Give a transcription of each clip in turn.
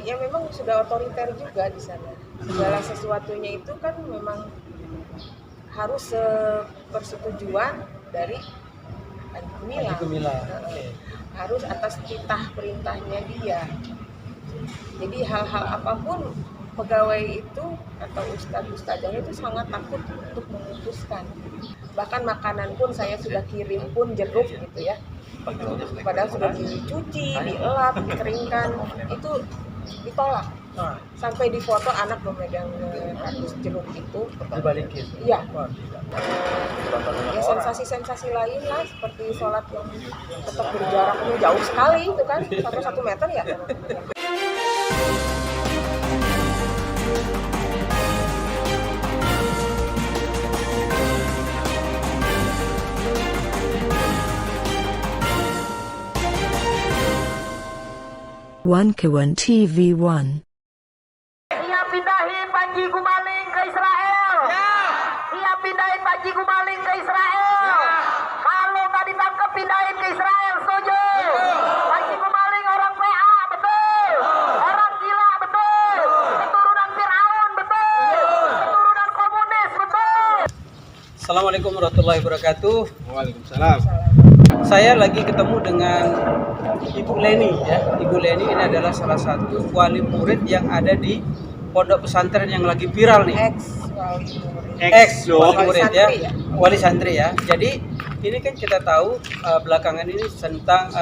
Ya memang sudah otoriter juga di sana. Segala sesuatunya itu kan memang harus persetujuan dari Panji Panji Gumilang. Gumilang. Oke. Harus atas titah perintahnya dia. Jadi hal-hal apapun pegawai itu atau ustadz-ustadznya itu sangat takut untuk memutuskan. Bahkan makanan pun saya sudah kirim pun jeruk gitu ya. Padahal sudah dicuci, dielap, dikeringkan, itu ditolak. Sampai di foto anak memegang kardus jeruk itu Dibalikin. iya. Ya sensasi-sensasi lain lah seperti sholat yang tetap berjaraknya jauh sekali itu kan, 1 meter ya. One Kawan TV1. Ia pindahin Panji Gumilang ke Israel. Ia pindahin Panji Gumilang ke Israel. Kalau nggak ditangkap pindahin ke Israel, setuju. Panji Gumilang orang PA, betul. Orang gila, betul. Keturunan Fir'aun, betul. Keturunan komunis, betul. Assalamualaikum warahmatullahi wabarakatuh. Waalaikumsalam. Saya lagi ketemu dengan Ibu Leni ya. Ibu Leni ini adalah salah satu wali murid yang ada di pondok pesantren yang lagi viral nih. Ex wali murid ya. Wali santri ya. Jadi ini kan kita tahu belakangan ini tentang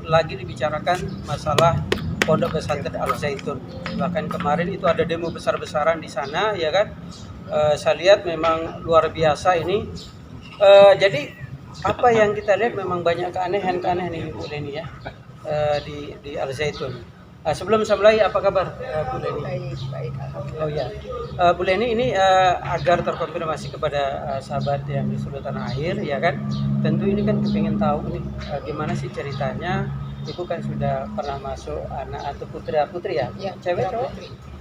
lagi dibicarakan masalah pondok pesantren Al Zaitun. Bahkan kemarin itu ada demo besar-besaran di sana ya kan. Saya lihat memang luar biasa ini. Jadi apa yang kita lihat memang banyak keanehan nih Bu Leni ya di Al Zaitun. Sebelum saya mulai, apa kabar Bu Leni? Baik. Oh ya, Bu Leni ini agar terkonfirmasi kepada sahabat yang di seluruh tanah air ya kan. Tentu ini kan kepingin tahu nih gimana sih ceritanya. Ibu kan sudah pernah masuk anak atau putri ya? Ya, Cewek cowok?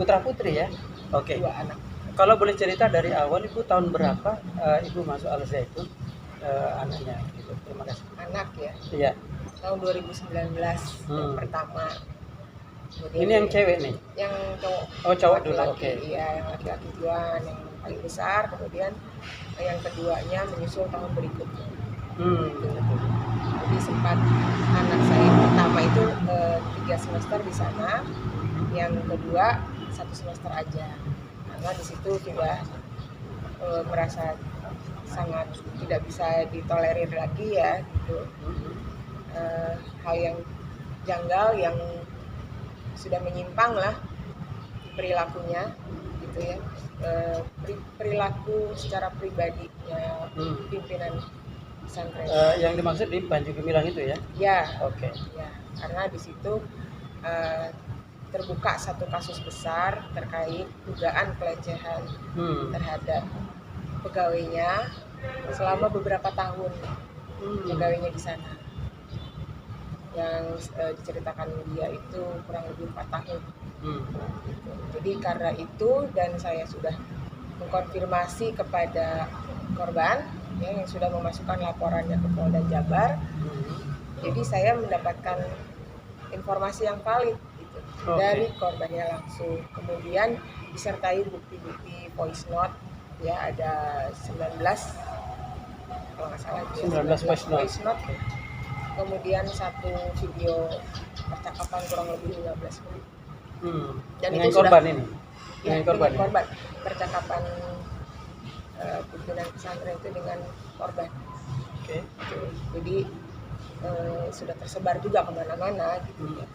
Putra putri ya. Oke. 2 anak. Kalau boleh cerita dari awal Ibu tahun berapa Ibu masuk Al Zaitun? Anaknya gitu. Terima kasih. Anak ya. Iya. Tahun 2019 yang pertama. Kemudian Ini yang cewek nih. Yang cowok. Oh, cowok dulu. Laki-laki, Oke. iya, yang laki-laki duluan yang paling besar, kemudian yang keduanya menyusul tahun berikutnya. Jadi sempat anak saya yang pertama itu 3 semester di sana, yang kedua 1 semester aja. Karena di situ sudah merasa sangat tidak bisa ditolerir lagi ya gitu. Hal yang janggal yang sudah menyimpang lah perilakunya gitu ya. Perilaku secara pribadinya pimpinan pesantren. Yang dimaksud di Panji Gumilang itu ya? Ya. Oke. Ya, karena di situ terbuka satu kasus besar terkait dugaan pelecehan terhadap pegawainya selama beberapa tahun pegawainya di sana. Yang diceritakan dia itu kurang lebih 4 tahun. Jadi karena itu dan saya sudah mengkonfirmasi kepada korban ya, yang sudah memasukkan laporannya ke Polda Jabar. Jadi saya mendapatkan informasi yang valid gitu, dari korbannya langsung. Kemudian disertai bukti-bukti voice note ya, ada 19 kalau nggak salah ya, 19 voice note. Kemudian 1 video percakapan kurang lebih 15 menit. Dan dengan itu korban sudah, ini? Ya, Dengan korban. Percakapan pimpinan pesantren itu dengan korban. Oke. Jadi sudah tersebar juga kemana-mana gitu ya.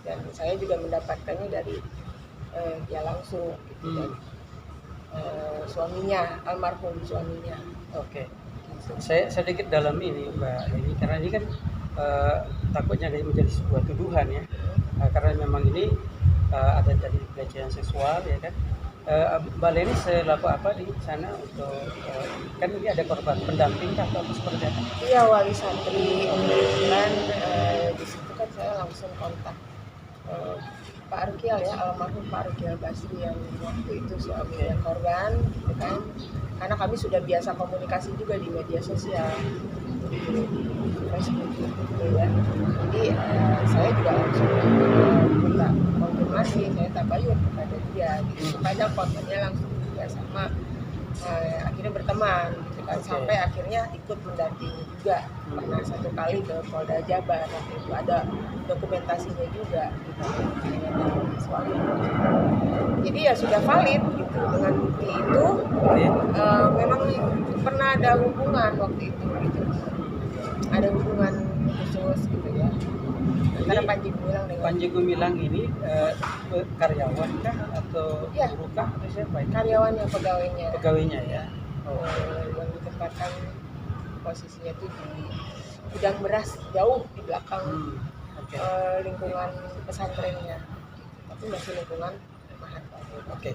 Dan saya juga mendapatkannya dari dia langsung gitu, dari suaminya, almarhum suaminya. Oke. Saya sedikit dalam ini Mbak Leni, karena ini kan takutnya menjadi sebuah tuduhan ya. Karena memang ini ada jadi pelecehan seksual ya kan. Mbak Leni selaku apa di sana untuk kan ini ada korban pendamping atau seperti apa? Iya, wali santri kemudian di situ kan saya langsung kontak Pak Arkial ya, almarhum Pak Arkial Basri yang waktu itu suami korban gitu kan. Karena kami sudah biasa komunikasi juga di media sosial, di Facebook gitu ya. Jadi saya juga langsung minta sayur kepada dia gitu. Kadang fotonya langsung juga sama, akhirnya berteman gitu kan, sampai akhirnya ikut mendampingi juga. Pernah satu kali ke Polda Jabar, waktu itu ada dokumentasinya juga gitu, dengan suami. Jadi ya sudah valid gitu, dengan bukti itu memang pernah ada hubungan waktu itu gitu, ada hubungan khusus gitu ya antara Panji Gumilang dengan Panji Gumilang ini karyawan kah atau Iya. buruh kah atau siapa ini? karyawannya, pegawainya. Pegawainya ya. Yang ditempatkan posisinya itu di gudang beras jauh di belakang Oke. lingkungan pesantrennya, tapi masih lingkungan Mahat. Oke.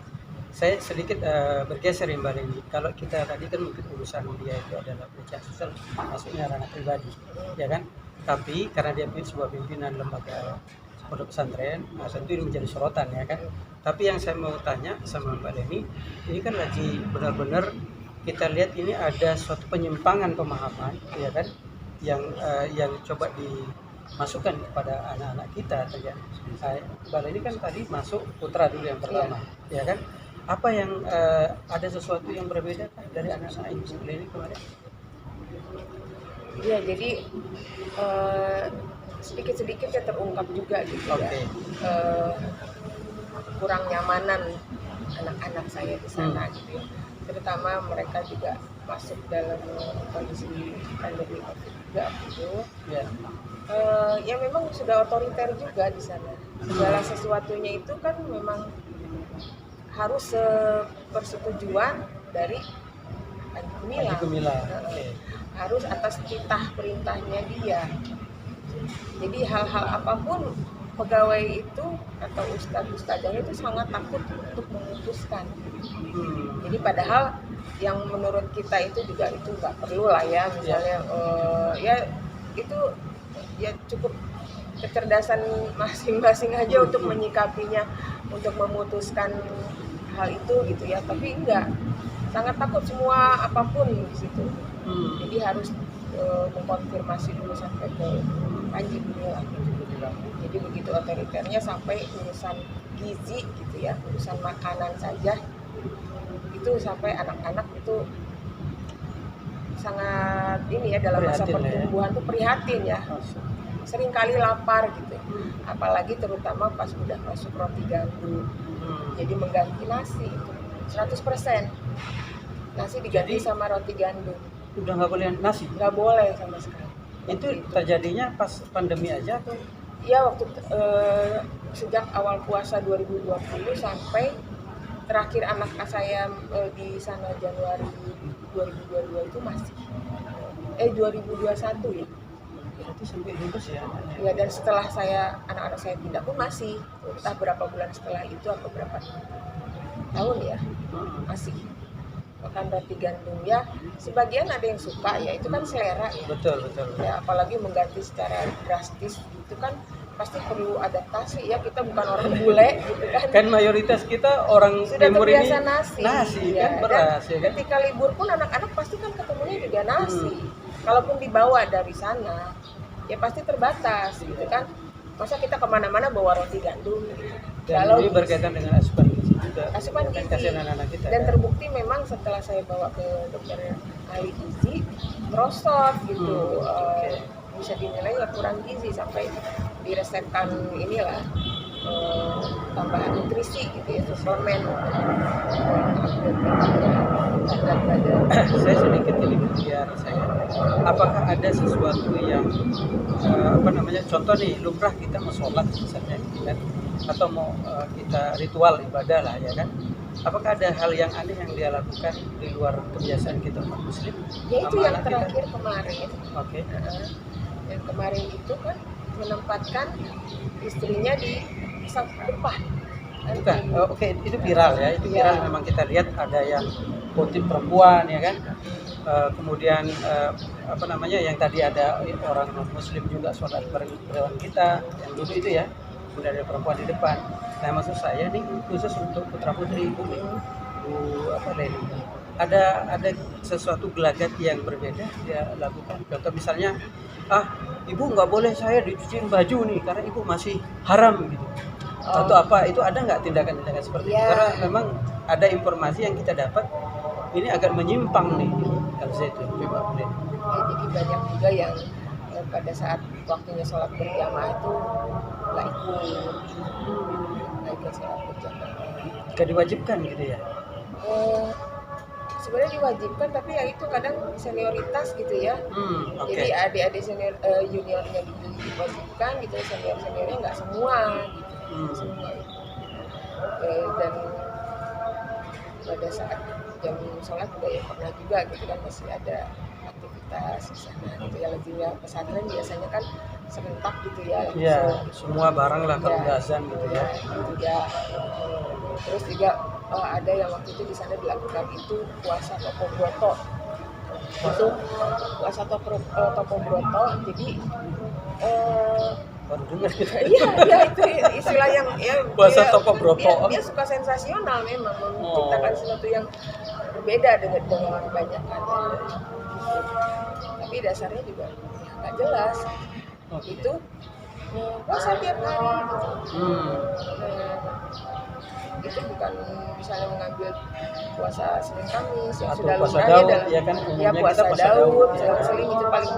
Saya sedikit bergeser ya Mbak Leni. Kalau kita tadi kan mungkin urusan dia itu adalah pelecehan seksual, maksudnya ranah pribadi, ya kan? Tapi karena dia sebuah pimpinan lembaga pondok pesantren, tentu ini menjadi sorotan ya kan. Tapi yang saya mau tanya sama Mbak Leni, ini kan lagi benar-benar kita lihat ini ada suatu penyimpangan pemahaman, ya kan, yang coba dimasukkan kepada anak-anak kita. Ya. Mbak Leni kan tadi masuk putra dulu yang pertama, ya kan. Apa yang ada sesuatu yang berbeda kan dari anak-anak Ibu Leni kemarin? Iya, jadi sedikit-sedikit ya terungkap juga gitu ya. Kurang nyamanan anak-anak saya di sana gitu ya. Terutama mereka juga masuk dalam kondisi pandemi COVID juga gitu. Ya memang sudah otoriter juga di sana. Segala sesuatunya itu kan memang harus persetujuan dari Panji Gumilang. Harus atas titah perintahnya dia. Jadi hal-hal apapun pegawai itu atau ustadz-ustadznya itu sangat takut untuk memutuskan. Jadi padahal yang menurut kita itu juga itu nggak perlu lah ya, misalnya ya itu ya cukup kecerdasan masing-masing aja untuk menyikapinya, untuk memutuskan hal itu gitu ya. Tapi enggak, sangat takut semua apapun di situ. Jadi harus mengkonfirmasi dulu sampai ke Panji Gumilang. Jadi begitu otoriternya sampai urusan gizi gitu ya, urusan makanan saja itu sampai anak-anak itu sangat ini ya, dalam masa pertumbuhan tuh prihatin ya, sering kali lapar gitu, apalagi terutama pas udah masuk roti gandum. Jadi mengganti nasi itu 100%, nasi diganti sama roti gandum. Udah nggak boleh nasi? Nggak boleh sama sekali. Itu terjadinya pas pandemi aja tuh? Iya, waktu sejak awal puasa 2020 sampai terakhir anak saya di sana Januari 2022 itu masih 2021 ya. Berarti sampai lulus ya? Ya, dan setelah anak-anak saya pindah pun masih, entah berapa bulan setelah itu atau berapa tahun ya, masih makan roti gandum ya. Sebagian ada yang suka ya, itu kan selera ya. Betul. Ya, apalagi mengganti secara drastis itu kan pasti perlu adaptasi ya, kita bukan orang bule gitu kan. Kan mayoritas kita orang sudah timur ini terbiasa nasi ya, kan beras ya kan. Ketika libur pun anak-anak pasti kan ketemunya juga nasi. Kalaupun dibawa dari sana ya pasti terbatas gitu kan. Masa kita kemana-mana bawa roti gandum gitu. Dan ini berkaitan dengan asupan gizi juga. Asupan gizi. Kasihan anak-anak kita. Dan kan? Terbukti memang setelah saya bawa ke dokter ahli gizi, merosot gitu. Bisa dinilai ya kurang gizi, sampai diresepkan inilah tambahan nutrisi gitu ya, suplemen. Saya sedikit biar saya, apakah ada sesuatu yang contoh nih, lumrah kita mau sholat misalnya kan, atau mau kita ritual ibadah lah ya kan, apakah ada hal yang aneh yang dia lakukan di luar kebiasaan kita umat muslim? Ya itu yang terakhir kemarin. Yang kemarin itu kan menempatkan istrinya di samping depan. Bukan, itu viral ya, itu viral. Memang kita lihat ada yang khotib perempuan ya kan, kemudian yang tadi ada orang non muslim juga sholat bareng kita yang dulu itu ya, kemudian ada perempuan di depan. Nah maksud saya nih khusus untuk putra putri ibu Leni, ada sesuatu gelagat yang berbeda dia lakukan. Contoh misalnya, ibu nggak boleh saya dicuciin baju nih karena ibu masih haram gitu. atau apa, itu ada nggak tindakan-tindakan seperti itu? Karena memang ada informasi yang kita dapat ini agak menyimpang nih Al-Zaitun. Coba boleh. Ya, jadi banyak juga yang pada saat waktunya sholat berjamaah itu nggak ikut sholat berjamaah. Gak diwajibkan gitu ya? Sebenarnya diwajibkan, tapi ya itu kadang senioritas gitu ya. Jadi adik-adik senior juniornya diwajibkan gitu, seniornya nggak semua gitu. Semua. Dan pada saat jam sholat juga ya pernah juga gitu kan, masih ada aktivitas di sana gitu ya. Lebihnya pesantren biasanya kan serentak gitu ya. Iya, semua barang lah kalau udah azan gitu ya. Juga terus juga ada yang waktu itu di sana dilakukan itu puasa Topo Broto. Itu puasa Topo Broto. Jadi baru dengar gitu. Iya itu istilah yang ya puasa Topo Broto. Dia suka sensasional memang, menciptakan sesuatu yang berbeda dengan kebanyakan. Tapi dasarnya juga nggak jelas. Itu puasa tiap hari gitu. Itu bukan misalnya mengambil puasa Senin Kamis yang atau sudah puasa lumrahnya Daud, dalam ya kan, ya puasa kita puasa Daud, ya. seling itu paling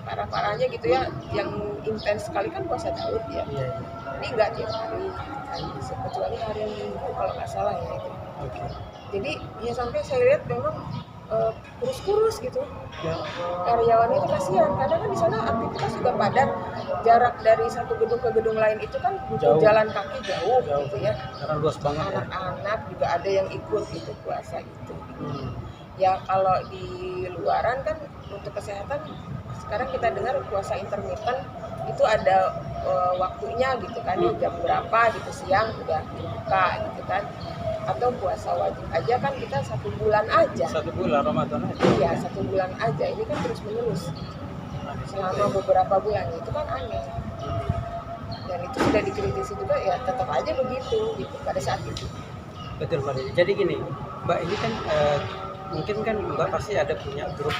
parah-parahnya gitu ya, yang intens sekali kan puasa Daud ya. Ini enggak tiap hari, kecuali hari Minggu kalau nggak salah ya itu. Jadi ya sampai saya lihat memang kurus-kurus gitu. Karyawan itu kasihan, kadang kan di sana aktivitas juga padat, jarak dari satu gedung ke gedung lain itu kan butuh jalan kaki jauh gitu ya. Karena luas banget. Anak-anak juga ada yang ikut gitu puasa itu. Ya kalau di luaran kan untuk kesehatan sekarang kita dengar puasa intermittent itu ada waktunya gitu kan, jam berapa gitu, siang udah dibuka gitu kan. Atau puasa wajib aja kan kita 1 bulan aja. 1 bulan Ramadan aja. Iya, 1 bulan aja. Ini kan terus menerus selama beberapa bulan, itu kan aneh. Dan itu sudah dikritisi juga, ya tetap aja begitu gitu pada saat itu. Betul Mbak. Jadi gini, Mbak, ini kan mungkin kan Mbak pasti ada punya grup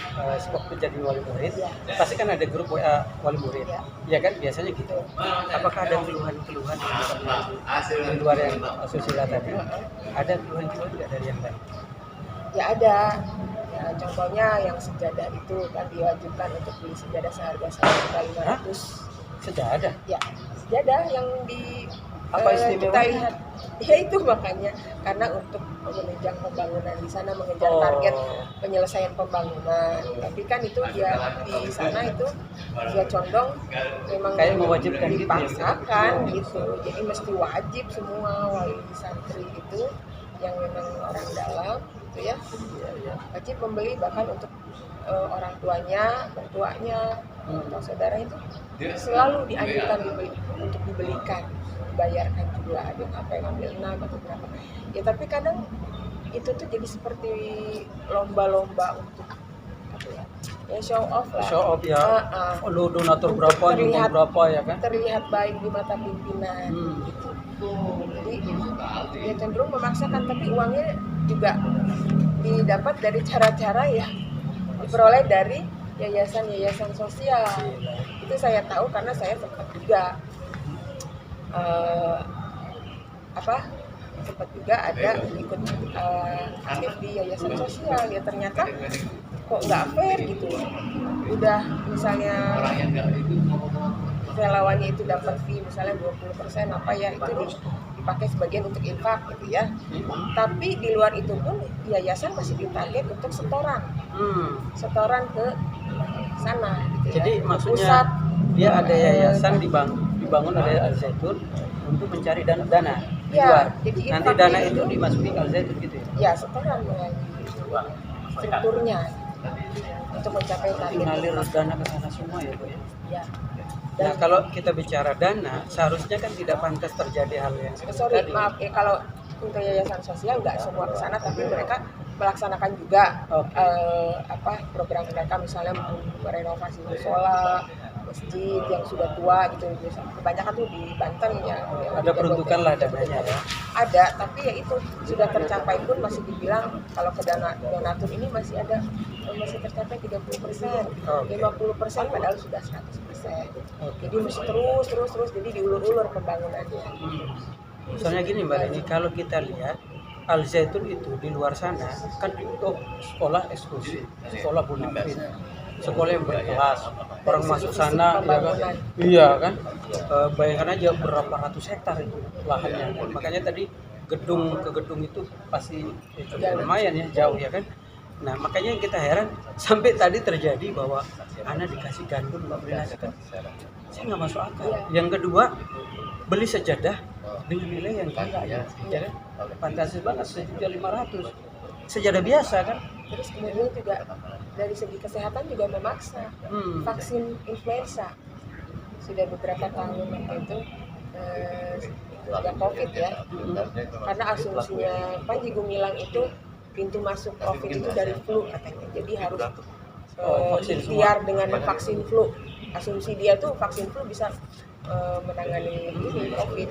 waktu jadi wali murid, pasti kan ada grup WA wali murid, ya kan biasanya gitu. Apakah ada keluhan-keluhan di luar yang asusila tadi? Ada keluhan-keluhan juga dari yang lain? Ya ada. Ya, contohnya yang sejadah itu kan diwajibkan untuk beli sejadah seharga 1.500. Sejadah? Ya, sejadah yang di apa istimewa? Kita lihat, ya itu makanya karena untuk menunjang pembangunan di sana, mengejar target penyelesaian pembangunan. Tapi kan itu ya di sana itu ya condong memang kayak mewajibkan dipaksakan gitu. Jadi mesti wajib semua wali santri itu yang memang orang dalam gitu ya, wajib membeli, bahkan untuk orang tuanya, mertuanya, atau saudara itu selalu dianjurkan untuk dibelikan, dibayarkan juga. Ada yang apa yang ambil 6 atau berapa ya, tapi kadang itu tuh jadi seperti lomba-lomba untuk apa ya, show off lah. Show off ya. Lu donatur berapa, nyumbang berapa ya kan? Terlihat baik di mata pimpinan gitu. Jadi ya cenderung memaksakan, tapi uangnya juga didapat dari cara-cara yang diperoleh dari yayasan-yayasan sosial. Itu saya tahu karena saya sempat juga sempat juga ada ikut aktif di yayasan sosial. Ya ternyata kok nggak fair gitu. Udah misalnya relawannya itu dapat fee misalnya 20% apa ya, itu dipakai sebagian untuk infak gitu ya. Tapi di luar itu pun yayasan masih ditarget untuk setoran ke sana gitu. Jadi ya. maksudnya Pusat, dia ada yayasan dibangun oleh Al-Zaitun untuk mencari dana di luar. Jadi nanti dana itu dimasuki Al-Zaitun gitu ya? Ya, setoran melalui strukturnya untuk mencapai target. Mengalir dana ke sana semua ya Bu ya? Ya. Nah kalau kita bicara dana, seharusnya kan tidak pantas terjadi hal yang sorry, maaf ya, kalau untuk yayasan sosial nggak semua ke sana, tapi mereka melaksanakan juga program mereka, misalnya merenovasi musola, masjid yang sudah tua gitu. Kebanyakan tuh di Banten ya. Ada peruntukan lah dananya ya. Ada, tapi ya itu sudah tercapai pun masih dibilang kalau ke donatur ini masih tercapai 30%, 50% padahal sudah 100%. Jadi mesti terus jadi diulur-ulur pembangunannya. Soalnya gini Mbak Leni, kalau kita lihat Al Zaitun itu di luar sana kan untuk sekolah eksklusif, sekolah bonafit, sekolah yang berkelas, orang masuk sana ya kan, iya kan, bayangkan aja berapa ratus hektar itu lahannya, makanya tadi gedung ke gedung itu pasti lumayan ya, jauh ya kan. Nah makanya yang kita heran sampai tadi terjadi bahwa anak dikasih gandum nggak beli nasi, saya nggak masuk akal. Yang kedua, beli sejadah dengan nilai yang tinggi ya kan, fantastis banget, 1.500.000 sejadah biasa kan. Terus kemudian juga dari segi kesehatan juga memaksa vaksin influenza sudah beberapa tahun itu COVID ya, karena asumsinya Panji Gumilang itu pintu masuk COVID itu dari flu katanya, jadi harus ikhtiar dengan vaksin flu. Asumsi dia tuh vaksin flu bisa menangani ini COVID.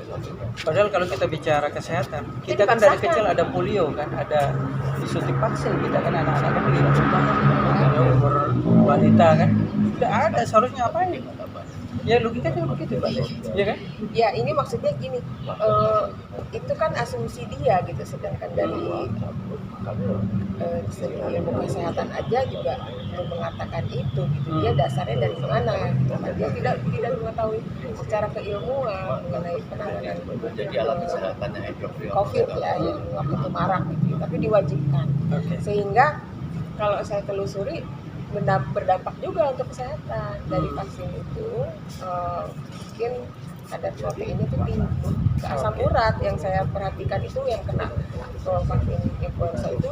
Padahal kalau kita bicara kesehatan, kita kan dari kecil ada polio kan, ada disuntik vaksin, kita kan anak-anak kan umur wanita kan, tidak ada, seharusnya apa ini? Ya logikanya begitu Pak, ya kan? Ya ini maksudnya gini, itu kan asumsi dia gitu, sedangkan dari ilmu kesehatan aja juga belum mengatakan itu gitu. Dia dasarnya dari mana gitu. Dia tidak mengetahui secara keilmuan mengenai penanganan COVID ya yang waktu itu marak gitu, tapi diwajibkan. Sehingga kalau saya telusuri berdampak juga untuk kesehatan dari vaksin itu, mungkin kadar proteinnya itu tinggi. Asam urat yang saya perhatikan itu yang kena vaksin influenza itu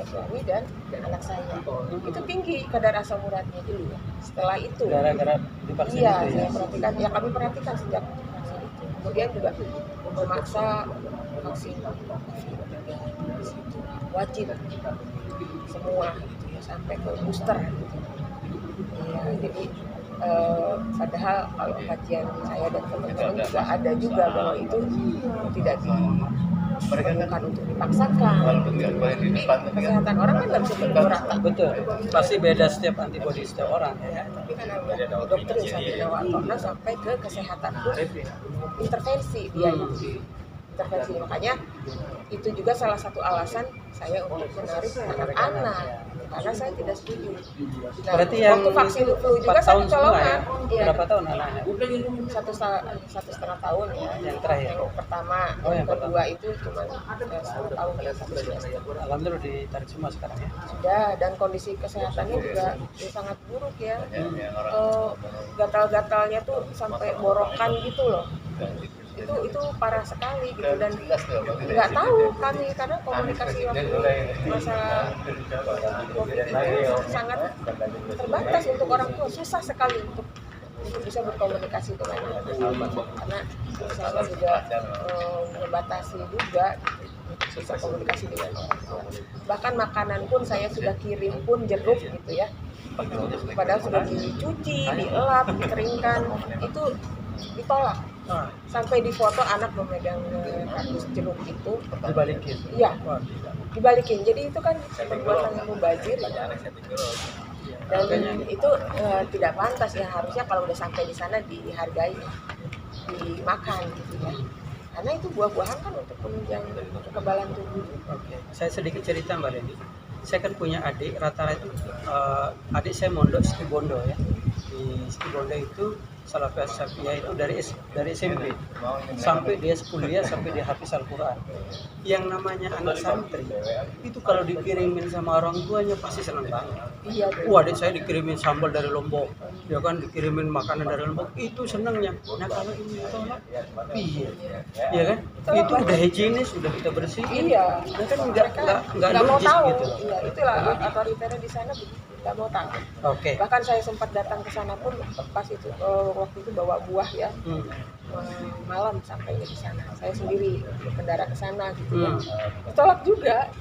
suami dan anak saya itu tinggi kadar asam uratnya dulu. Setelah itu gara-gara divaksin iya itu saya perhatikan, ya kami perhatikan sejak vaksin itu. Kemudian juga memaksa vaksin wajib semua gitu ya, sampai ke booster gitu. Ya, jadi padahal kalau kajian saya dan teman-teman juga ada juga bahwa itu tidak diperlukan untuk dipaksakan. Jadi kesehatan orang kan nggak bisa begitu rata. Betul, pasti beda setiap antibodi setiap orang ya. Tapi kan ada doktrin sampai lewat sampai ke kesehatan pun intervensi dia intervensi. Makanya itu juga salah satu alasan saya untuk menarik anak-anak, karena saya tidak setuju. Nah, berarti yang waktu vaksin flu juga saya kecolongan. Ya? Berapa tahun anaknya? 1,5 tahun ya. Yang terakhir. Yang pertama, yang kedua itu cuma 1 tahun ya, 1 semester. Alhamdulillah ditarik semua sekarang ya. Sudah, dan kondisi kesehatannya juga sangat buruk ya. Gatal-gatalnya tuh sampai borokan gitu loh. Itu parah sekali gitu, dan nggak tahu kami karena komunikasi waktu masa COVID itu sangat terbatas untuk orang tua, susah sekali untuk bisa berkomunikasi dengan anak karena saya juga membatasi juga bisa komunikasi dengan orang tua. Bahkan makanan pun saya sudah kirim pun jeruk gitu ya, padahal sudah dicuci, dielap, dikeringkan, itu ditolak. Sampai di foto anak memegang kardus jeruk itu dibalikin. Iya, dibalikin. Jadi itu kan perbuatan yang mubazir dan itu tidak pantas ya. Harusnya kalau udah sampai di sana dihargai, dimakan gitu ya. Karena itu buah-buahan kan untuk penunjang kekebalan tubuh. Oke, saya sedikit cerita Mbak Leni. Saya kan punya adik, rata-rata itu adik saya mondok Situbondo ya. Di Situbondo itu Salafiyah Syafiyah itu dari SMP sampai dia kuliah, sampai dia hafiz Al-Quran. Yang namanya anak santri itu kalau dikirimin sama orang tuanya pasti senang banget. Iya. Adik saya dikirimin sambal dari Lombok, ya kan, dikirimin makanan dari Lombok, itu senangnya. Nah kalau ini tolak, iya, ya kan, itu udah higienis, udah kita bersihin. Iya. Nah, kan nggak mau logis tahu. gitu. Iya, itulah otoriternya di sana nggak mau tahu. Oke. Bahkan saya sempat datang ke sana pun pas itu waktu itu bawa buah ya. Malam sampainya di sana. Saya sendiri berkendara ke sana gitu ya. Ditolak juga.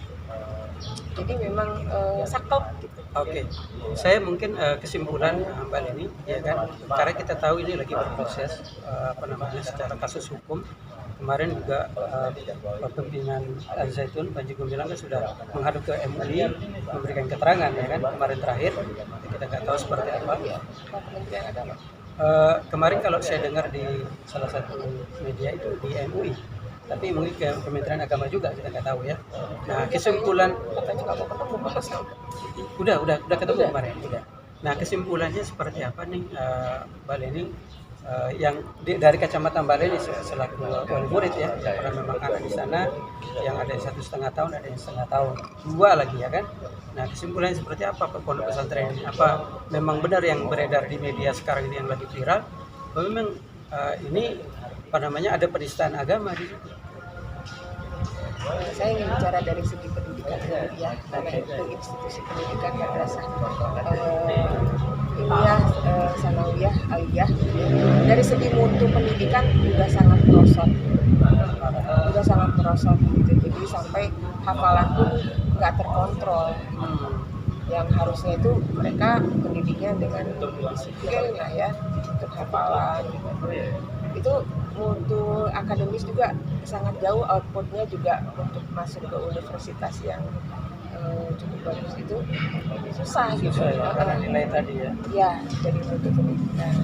Jadi memang saklek gitu. Oke, saya mungkin kesimpulan Mbak Leni, ya kan, karena kita tahu ini lagi berproses secara kasus hukum. Kemarin juga pimpinan Al-Zaitun Panji Gumilang kan sudah menghadap ke MUI memberikan keterangan, ya kan, kemarin terakhir. Kita nggak tahu seperti apa. Kementerian Agama. Kemarin kalau saya dengar di salah satu media itu di MUI, tapi mungkin ke Kementerian Agama juga, kita nggak tahu ya. Nah, kesimpulan Katanya nggak mau ketemu Mas. udah ketemu kemarin, udah. Nah, kesimpulannya seperti apa nih, Mbak Leni, yang dari kacamata Mbak Leni selaku wali murid ya, karena memang anak di sana yang ada 1,5 tahun, ada yang setengah tahun, 2 lagi ya kan. Nah, kesimpulannya seperti apa pondok pesantren ini? Apa memang benar yang beredar di media sekarang ini yang lagi viral, bahwa memang ini ada penistaan agama di situ? Saya ingin bicara dari segi pendidikan dulu ya, karena itu institusi pendidikan madrasah ilmiah, sanawiyah, aliyah. Dari segi mutu pendidikan juga sangat merosot gitu. Jadi sampai hafalan pun nggak terkontrol. Yang harusnya itu mereka pendidiknya dengan disiplin lah ya untuk hafalan. Itu mutu akademis juga sangat jauh, outputnya juga untuk masuk ke universitas yang cukup bagus itu susah gitu. Karena nilai tadi ya. Ya, dari mutu pendidikan.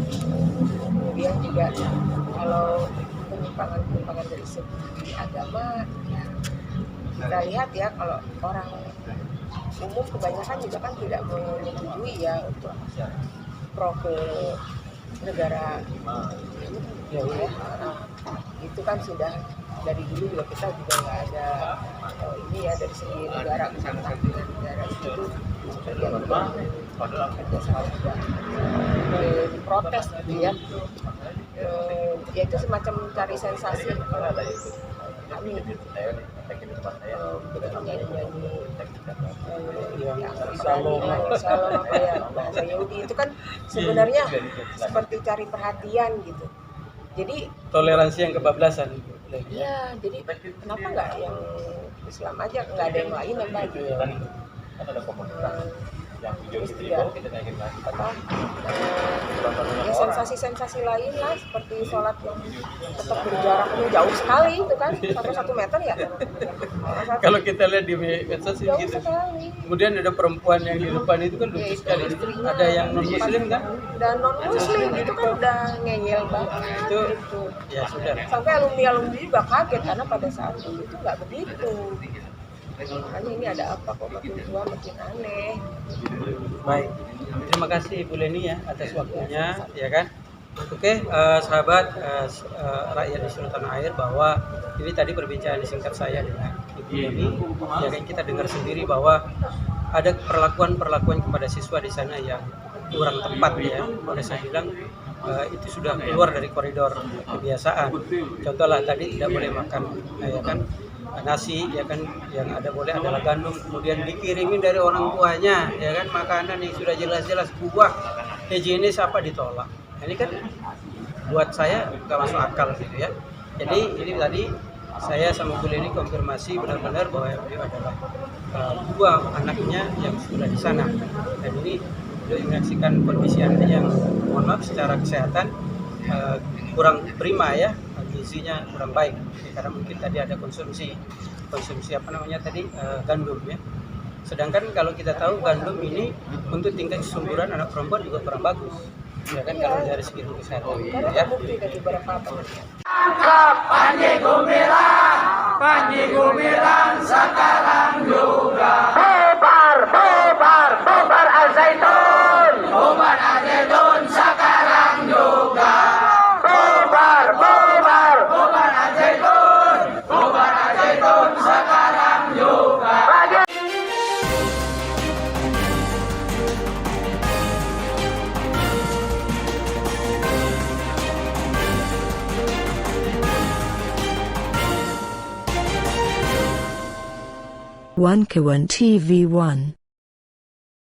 Kemudian juga kalau penyimpangan dari segi agama, ya kita lihat ya, kalau orang umum kebanyakan juga kan tidak menyetujui ya untuk pro ke negara ya, itu kan sudah dari dulu juga kita juga nggak ada ini ya, dari segi negara misalkan dengan negara itu seperti yang kerjasama juga diprotes gitu ya. Ya itu semacam cari sensasi kami nyanyi yang Shalom apa ya, bahasa Yahudi itu kan sebenarnya seperti cari perhatian gitu. Jadi Toleransi yang kebablasan. iya, jadi kenapa nggak yang Islam aja, nggak ada yang lain yang baik gitu. Terus juga ya sensasi-sensasi lain lah, seperti sholat yang tetap berjaraknya jauh sekali itu kan, sampai 1 meter ya. Kalau kita lihat di medsos Jauh gitu. sekali. Kemudian ada perempuan yang di depan itu kan lucu sekali. Ada yang non muslim kan? Dan non muslim itu kan udah ngeyel banget Itu gitu. ya sudah. Sampai alumni juga kaget karena pada saat itu nggak begitu. Makanya ini ada apa kok makin tua makin aneh. Baik. Terima kasih Ibu Leni ya atas waktunya, ya kan? Oke, sahabat rakyat di seluruh tanah air, bahwa ini tadi perbincangan singkat saya dengan Ibu Leni. Ya kan, kita dengar sendiri bahwa ada perlakuan kepada siswa di sana yang kurang tepat ya. Boleh saya bilang itu sudah keluar dari koridor kebiasaan. Contohlah tadi tidak boleh makan ya kan, nasi ya kan, yang ada boleh adalah gandum, kemudian dikirimin dari orang tuanya ya kan, makanan yang sudah jelas-jelas buah higienis apa ditolak. Nah, ini kan buat saya nggak masuk akal gitu ya. Jadi ini tadi saya sama Bu Leni konfirmasi benar-benar bahwa beliau adalah 2 anaknya yang sudah di sana, dan ini beliau menyaksikan kondisi anaknya yang mohon maaf secara kesehatan kurang prima ya, gizinya kurang baik ya, karena mungkin tadi ada konsumsi gandum ya. Sedangkan kalau kita tahu gandum ini untuk tingkat kesuburan anak perempuan juga kurang bagus ya kan, kalau dari segi kesehatan Karena ya. terbukti dari beberapa Panji Gumilang sekarang juga bubar Al-Zaitun. Bubar Al-Zaitun sekarang juga. Bubar Al-Zaitun. Bubar Al-Zaitun sekarang juga. One Kawan TV 1